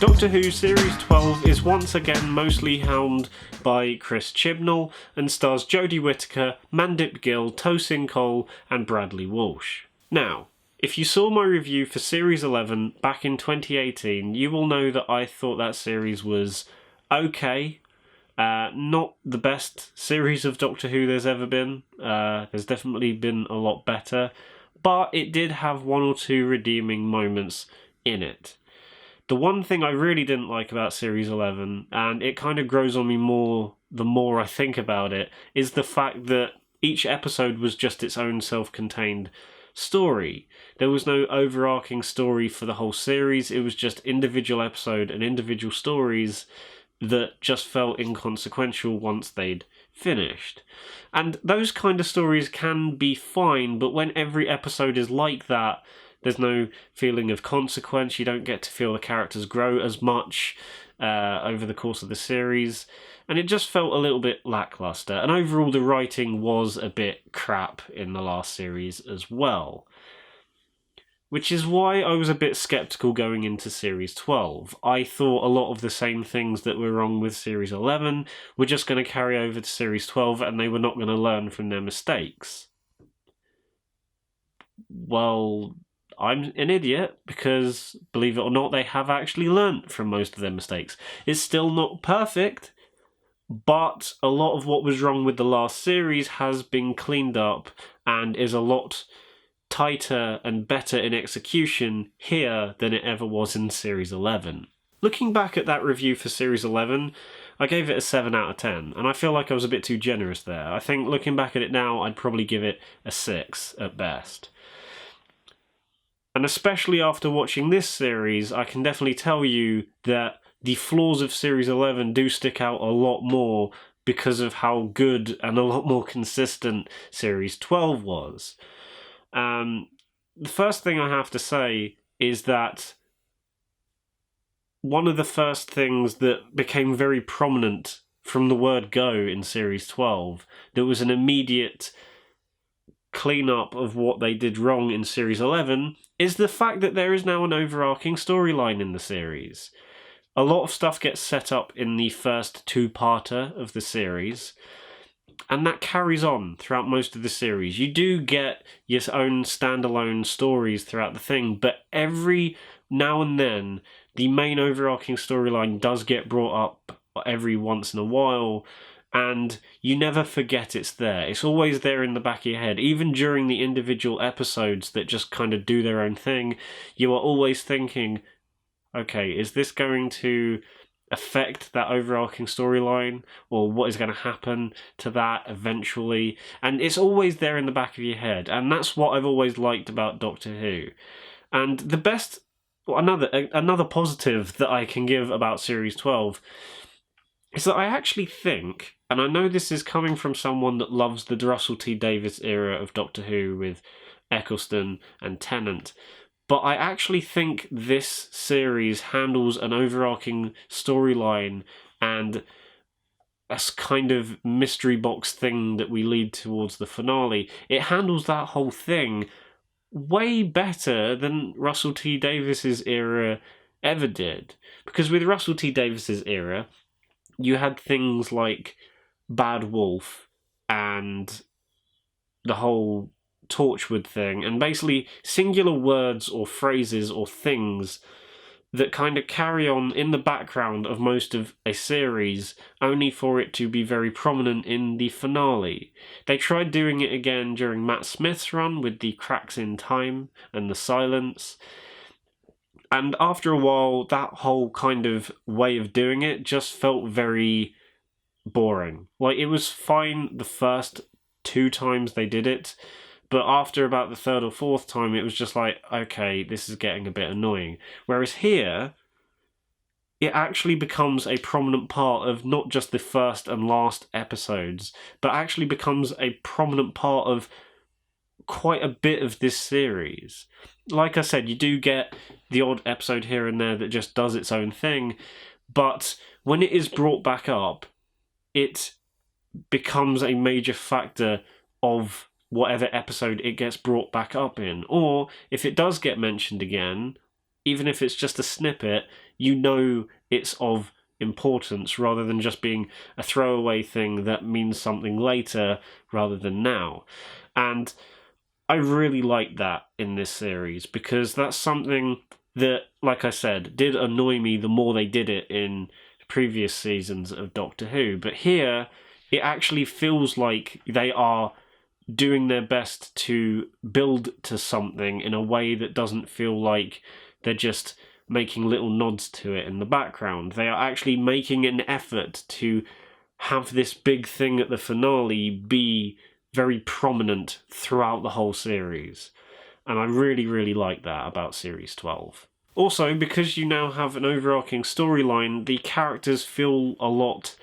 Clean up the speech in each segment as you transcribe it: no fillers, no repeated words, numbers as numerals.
Doctor Who Series 12 is once again mostly helmed by Chris Chibnall and stars Jodie Whittaker, Mandip Gill, Tosin Cole and Bradley Walsh. Now, if you saw my review for Series 11 back in 2018, you will know that I thought that series was okay. Not the best series of Doctor Who there's ever been. There's definitely been a lot better, but it did have one or two redeeming moments in it. The one thing I really didn't like about Series 11, and it kind of grows on me more the more I think about it, is the fact that each episode was just its own self-contained story. There was no overarching story for the whole series, it was just individual episode and individual stories that just felt inconsequential once they'd finished. And those kind of stories can be fine, but when every episode is like that, there's no feeling of consequence. You don't get to feel the characters grow as much over the course of the series. And it just felt a little bit lackluster. And overall, the writing was a bit crap in the last series as well. Which is why I was a bit sceptical going into Series 12. I thought a lot of the same things that were wrong with Series 11 were just going to carry over to Series 12 and they were not going to learn from their mistakes. Well, I'm an idiot because, believe it or not, they have actually learnt from most of their mistakes. It's still not perfect, but a lot of what was wrong with the last series has been cleaned up and is a lot tighter and better in execution here than it ever was in Series 11. Looking back at that review for Series 11, I gave it a 7 out of 10, and I feel like I was a bit too generous there. I think looking back at it now, I'd probably give it a 6 at best. And especially after watching this series, I can definitely tell you that the flaws of Series 11 do stick out a lot more because of how good and a lot more consistent Series 12 was. The first thing I have to say is that one of the first things that became very prominent from the word go in Series 12, there was an immediate clean-up of what they did wrong in Series 11, is the fact that there is now an overarching storyline in the series. A lot of stuff gets set up in the first two-parter of the series, and that carries on throughout most of the series. You do get your own standalone stories throughout the thing, but every now and then, the main overarching storyline does get brought up every once in a while, and you never forget it's there. It's always there in the back of your head. Even during the individual episodes that just kind of do their own thing, you are always thinking, okay, is this going to affect that overarching storyline, or what is going to happen to that eventually? And it's always there in the back of your head, and that's what I've always liked about Doctor Who. And the best, another positive that I can give about Series 12 is that I actually think, and I know this is coming from someone that loves the Russell T Davies era of Doctor Who with Eccleston and Tennant, but I actually think this series handles an overarching storyline and a kind of mystery box thing that we lead towards the finale. It handles that whole thing way better than Russell T Davies's era ever did. Because with Russell T Davies's era, you had things like Bad Wolf and the whole Torchwood thing, and basically singular words or phrases or things that kind of carry on in the background of most of a series, only for it to be very prominent in the finale. They tried doing it again during Matt Smith's run with the cracks in time and the silence, and after a while, that whole kind of way of doing it just felt very boring. Like, it was fine the first 2 times they did it, but after about the 3rd or 4th time, it was just like, okay, this is getting a bit annoying. Whereas here, it actually becomes a prominent part of not just the first and last episodes, but actually becomes a prominent part of quite a bit of this series. Like I said, you do get the odd episode here and there that just does its own thing, but when it is brought back up, it becomes a major factor of whatever episode it gets brought back up in. Or if it does get mentioned again, even if it's just a snippet, you know it's of importance rather than just being a throwaway thing that means something later rather than now. And I really like that in this series, because that's something that, like I said, did annoy me the more they did it in previous seasons of Doctor Who. But here, it actually feels like they are doing their best to build to something in a way that doesn't feel like they're just making little nods to it in the background. They are actually making an effort to have this big thing at the finale be very prominent throughout the whole series. And I really, really like that about Series 12. Also, because you now have an overarching storyline, the characters feel a lot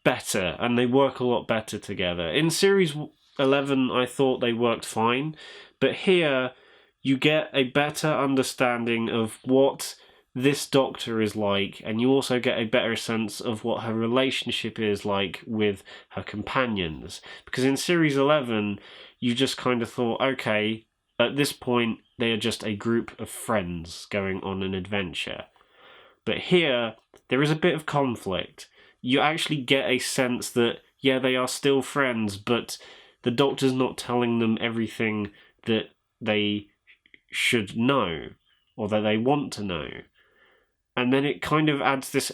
better and they work a lot better together. In Series 11, I thought they worked fine, but here you get a better understanding of what this Doctor is like, and you also get a better sense of what her relationship is like with her companions. Because in Series 11, you just kind of thought, okay, at this point, they are just a group of friends going on an adventure. But here, there is a bit of conflict. You actually get a sense that, yeah, they are still friends, but the Doctor's not telling them everything that they should know, or that they want to know. And then it kind of adds this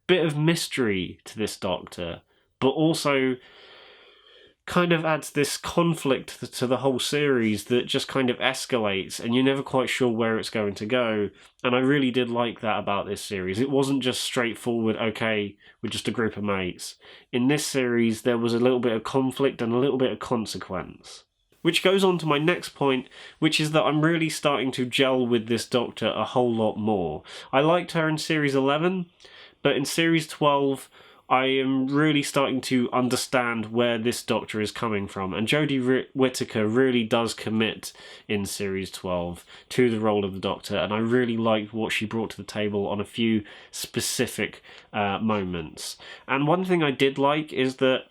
bit of mystery to this Doctor, but also kind of adds this conflict to the whole series that just kind of escalates, and you're never quite sure where it's going to go. And I really did like that about this series. It wasn't just straightforward, okay, we're just a group of mates. In this series, there was a little bit of conflict and a little bit of consequence. Which goes on to my next point, which is that I'm really starting to gel with this Doctor a whole lot more. I liked her in Series 11, but in Series 12, I am really starting to understand where this Doctor is coming from. And Jodie Whittaker really does commit in Series 12 to the role of the Doctor, and I really liked what she brought to the table on a few specific moments. And one thing I did like is that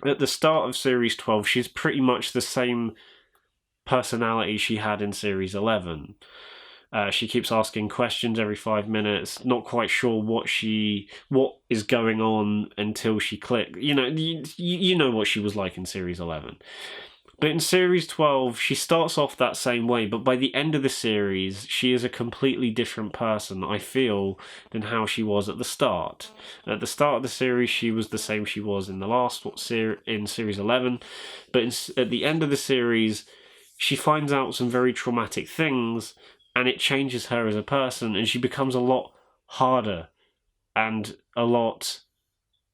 at the start of Series 12, she's pretty much the same personality she had in Series 11. She keeps asking questions every 5 minutes, not quite sure what is going on until she clicks. You know what she was like in Series 11. But in Series 12, she starts off that same way, but by the end of the series, she is a completely different person, I feel, than how she was at the start. At the start of the series, she was the same she was in the last in Series 11, but at the end of the series, she finds out some very traumatic things, and it changes her as a person, and she becomes a lot harder and a lot,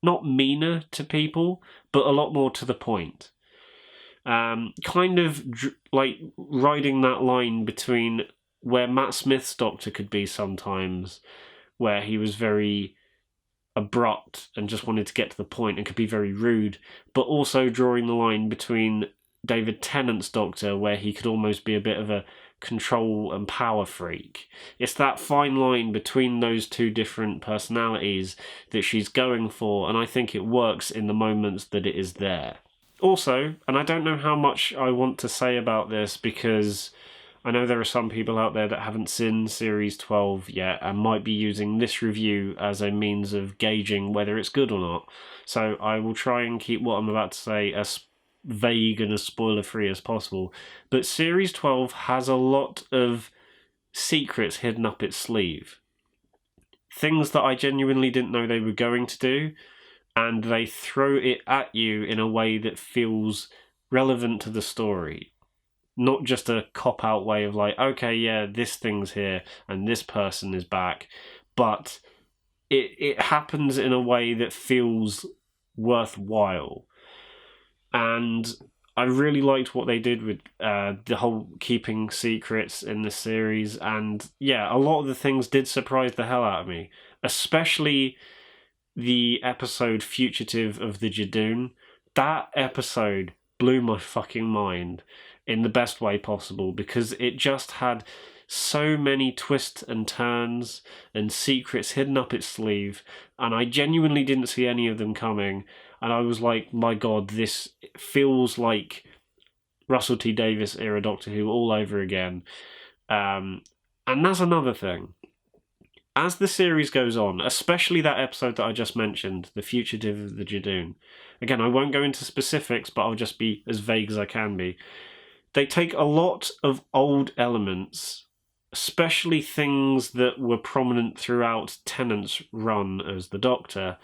not meaner to people, but a lot more to the point. Kind of like riding that line between where Matt Smith's Doctor could be sometimes, where he was very abrupt and just wanted to get to the point and could be very rude, but also drawing the line between David Tennant's Doctor, where he could almost be a bit of a control and power freak. It's that fine line between those two different personalities that she's going for, and I think it works in the moments that it is there. Also, and I don't know how much I want to say about this, because I know there are some people out there that haven't seen Series 12 yet and might be using this review as a means of gauging whether it's good or not. So I will try and keep what I'm about to say as vague and as spoiler-free as possible. But Series 12 has a lot of secrets hidden up its sleeve. Things that I genuinely didn't know they were going to do, and they throw it at you in a way that feels relevant to the story. Not just a cop-out way of like, okay, yeah, this thing's here and this person is back, but it happens in a way that feels worthwhile. And I really liked what they did with the whole keeping secrets in the series, and yeah, a lot of the things did surprise the hell out of me, especially the episode Fugitive of the Jadoon. That episode blew my fucking mind in the best way possible, because it just had so many twists and turns and secrets hidden up its sleeve, and I genuinely didn't see any of them coming, and I was like, my god, this feels like Russell T Davies era Doctor Who all over again. And And that's another thing. As the series goes on, especially that episode that I just mentioned, The Fugitive of the Jadoon, again, I won't go into specifics, but I'll just be as vague as I can be. They take a lot of old elements, especially things that were prominent throughout Tennant's run as the Doctor,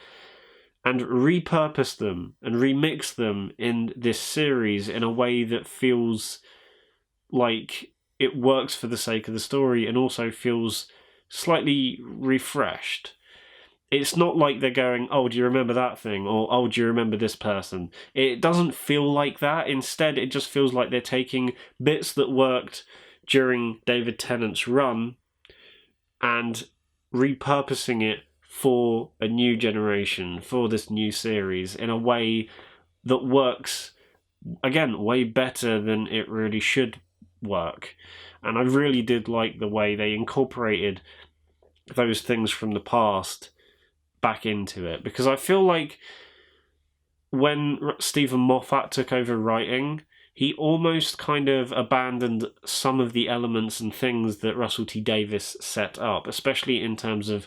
and repurpose them and remix them in this series in a way that feels like it works for the sake of the story and also feels slightly refreshed. It's not like they're going, oh, do you remember that thing? Or, oh, do you remember this person? It doesn't feel like that. Instead, it just feels like they're taking bits that worked during David Tennant's run and repurposing it for a new generation, for this new series, in a way that works, again, way better than it really should work. And I really did like the way they incorporated those things from the past back into it, because I feel like when Stephen Moffat took over writing, he almost kind of abandoned some of the elements and things that Russell T Davies set up, especially in terms of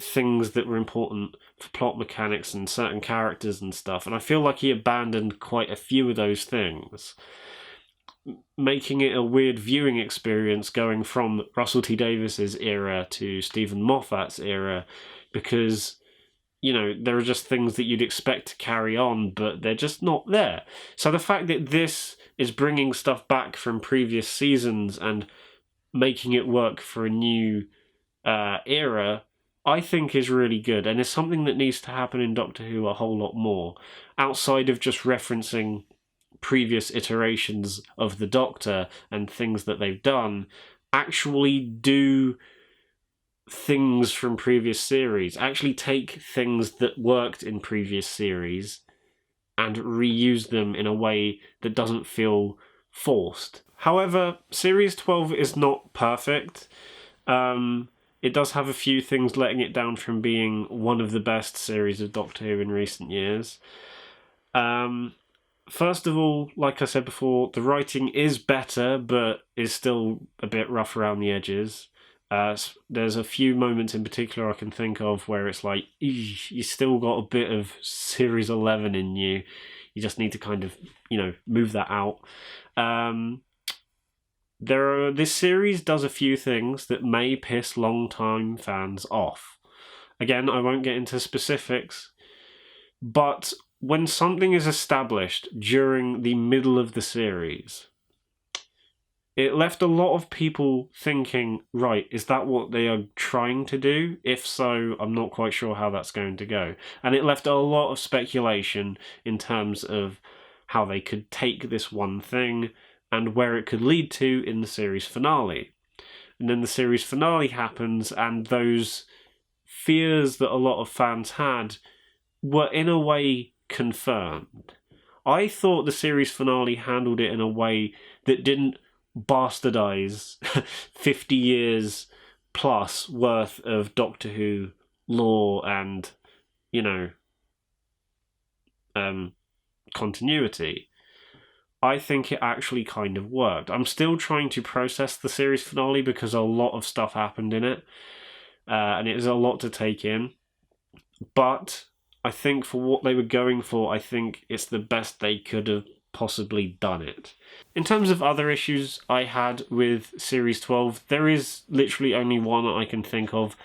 things that were important for plot mechanics and certain characters and stuff. And I feel like he abandoned quite a few of those things, making it a weird viewing experience going from Russell T Davies's era to Stephen Moffat's era, because, you know, there are just things that you'd expect to carry on, but they're just not there. So the fact that this is bringing stuff back from previous seasons and making it work for a new era, I think is really good, and is something that needs to happen in Doctor Who a whole lot more, outside of just referencing previous iterations of the Doctor and things that they've done. Actually do things from previous series, actually take things that worked in previous series and reuse them in a way that doesn't feel forced. However, Series 12 is not perfect. It does have a few things letting it down from being one of the best series of Doctor Who in recent years. First of all, like I said before, the writing is better, but is still a bit rough around the edges. There's a few moments in particular I can think of where it's like, you still got a bit of Series 11 in you. You just need to kind of, move that out. This series does a few things that may piss long-time fans off. Again, I won't get into specifics, but when something is established during the middle of the series, it left a lot of people thinking, right, is that what they are trying to do? If so, I'm not quite sure how that's going to go. And it left a lot of speculation in terms of how they could take this one thing and where it could lead to in the series finale. And then the series finale happens, and those fears that a lot of fans had were in a way confirmed. I thought the series finale handled it in a way that didn't bastardize 50 years plus worth of Doctor Who lore and, continuity. I think it actually kind of worked. I'm still trying to process the series finale because a lot of stuff happened in it, and it is a lot to take in. But I think for what they were going for, I think it's the best they could have possibly done it. In terms of other issues I had with Series 12, there is literally only one that I can think of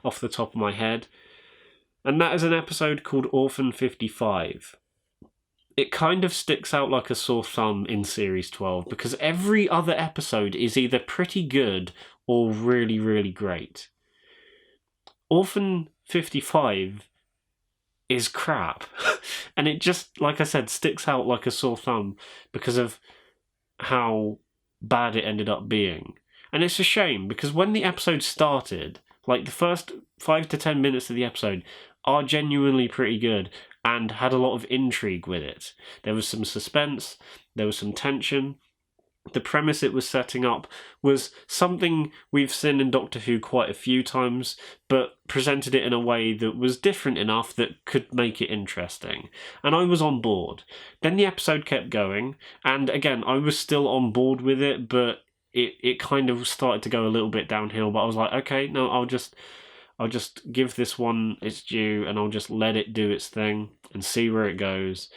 off the top of my head, and that is an episode called Orphan 55. It kind of sticks out like a sore thumb in Series 12 because every other episode is either pretty good or really, really great. Orphan 55 is crap. And it just, like I said, sticks out like a sore thumb because of how bad it ended up being. And it's a shame because when the episode started, like the first 5 to 10 minutes of the episode are genuinely pretty good and had a lot of intrigue with it. There was some suspense, there was some tension. The premise it was setting up was something we've seen in Doctor Who quite a few times, but presented it in a way that was different enough that could make it interesting. And I was on board. Then the episode kept going, and again, I was still on board with it, but it kind of started to go a little bit downhill. But I was like, okay, no, I'll just give this one its due, and I'll just let it do its thing and see where it goes.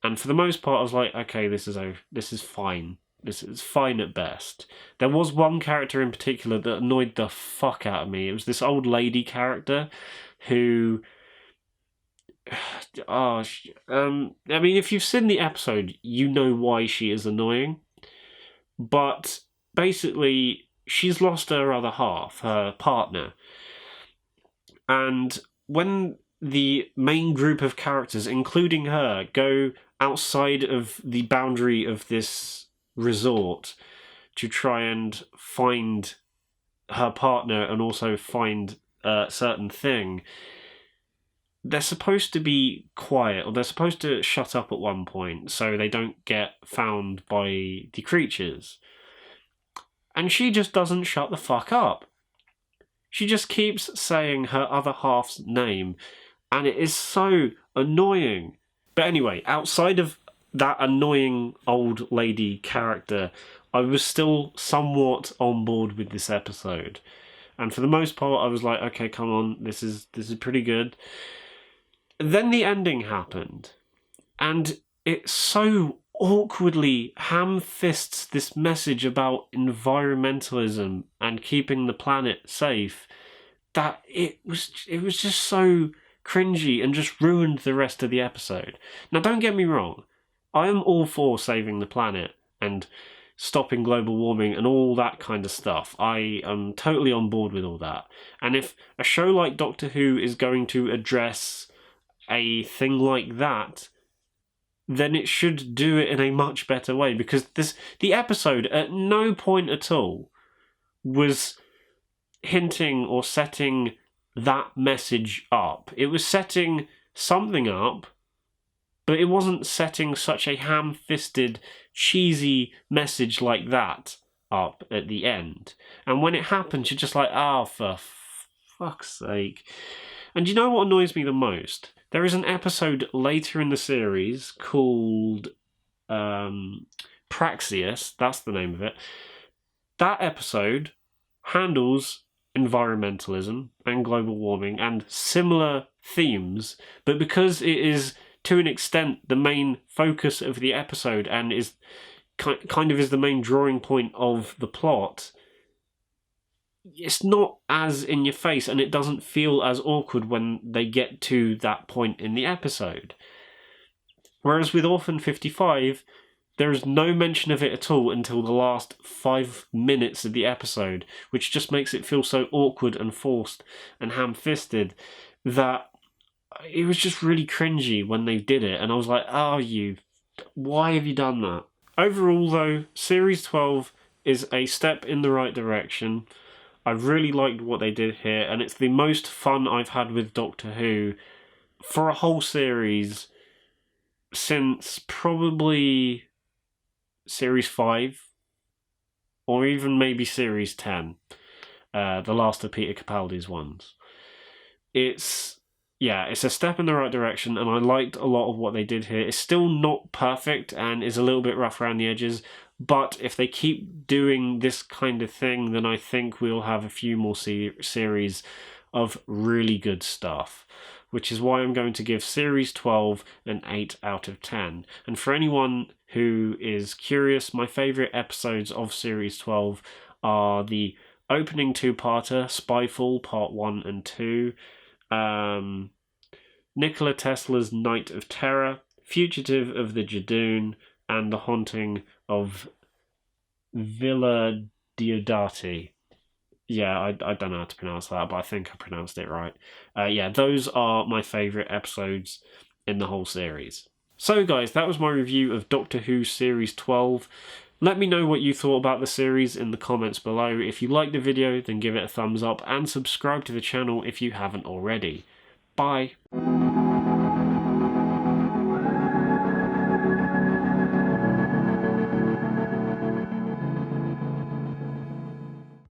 And for the most part, I was like, okay, this is fine. This is fine at best. There was one character in particular that annoyed the fuck out of me. It was this old lady character who... I mean, if you've seen the episode, you know why she is annoying. But basically, she's lost her other half, her partner. And when the main group of characters, including her, go outside of the boundary of this resort to try and find her partner and also find a certain thing, they're supposed to be quiet, or they're supposed to shut up at one point so they don't get found by the creatures. And she just doesn't shut the fuck up. She just keeps saying her other half's name, and it is so annoying. But anyway, outside of that annoying old lady character, I was still somewhat on board with this episode. And for the most part, I was like, okay, come on, this is pretty good. Then the ending happened, and it so awkwardly ham-fists this message about environmentalism and keeping the planet safe that it was just so cringy and just ruined the rest of the episode. Now, don't get me wrong, I am all for saving the planet and stopping global warming and all that kind of stuff. I am totally on board with all that. And if a show like Doctor Who is going to address a thing like that, then it should do it in a much better way, because the episode at no point at all was hinting or setting that message up. It was setting something up, but it wasn't setting such a ham-fisted, cheesy message like that up at the end. And when it happens, you're just like, for fuck's sake. And you know what annoys me the most? There is an episode later in the series called Praxeus, that's the name of it. That episode handles environmentalism and global warming and similar themes, but because it is to an extent the main focus of the episode and is kind of is the main drawing point of the plot, it's not as in your face, and it doesn't feel as awkward when they get to that point in the episode. Whereas with Orphan 55, there is no mention of it at all until the last 5 minutes of the episode, which just makes it feel so awkward and forced and ham-fisted that it was just really cringy when they did it, and I was like, why have you done that? Overall, though, Series 12 is a step in the right direction. I really liked what they did here, and it's the most fun I've had with Doctor Who for a whole series since probably Series 5, or even maybe Series 10, the last of Peter Capaldi's ones. It's a step in the right direction, and I liked a lot of what they did here. It's still not perfect and is a little bit rough around the edges, but if they keep doing this kind of thing, then I think we'll have a few more series of really good stuff, which is why I'm going to give Series 12 an 8 out of 10. And for anyone who is curious, my favourite episodes of Series 12 are the opening two-parter, Spyfall Part 1 and 2, Nikola Tesla's Night of Terror, Fugitive of the Jadoon, and The Haunting of Villa Diodati. Yeah, I don't know how to pronounce that, but I think I pronounced it right. Those are my favourite episodes in the whole series. So guys, that was my review of Doctor Who Series 12. Let me know what you thought about the series in the comments below. If you liked the video, then give it a thumbs up and subscribe to the channel if you haven't already. Bye.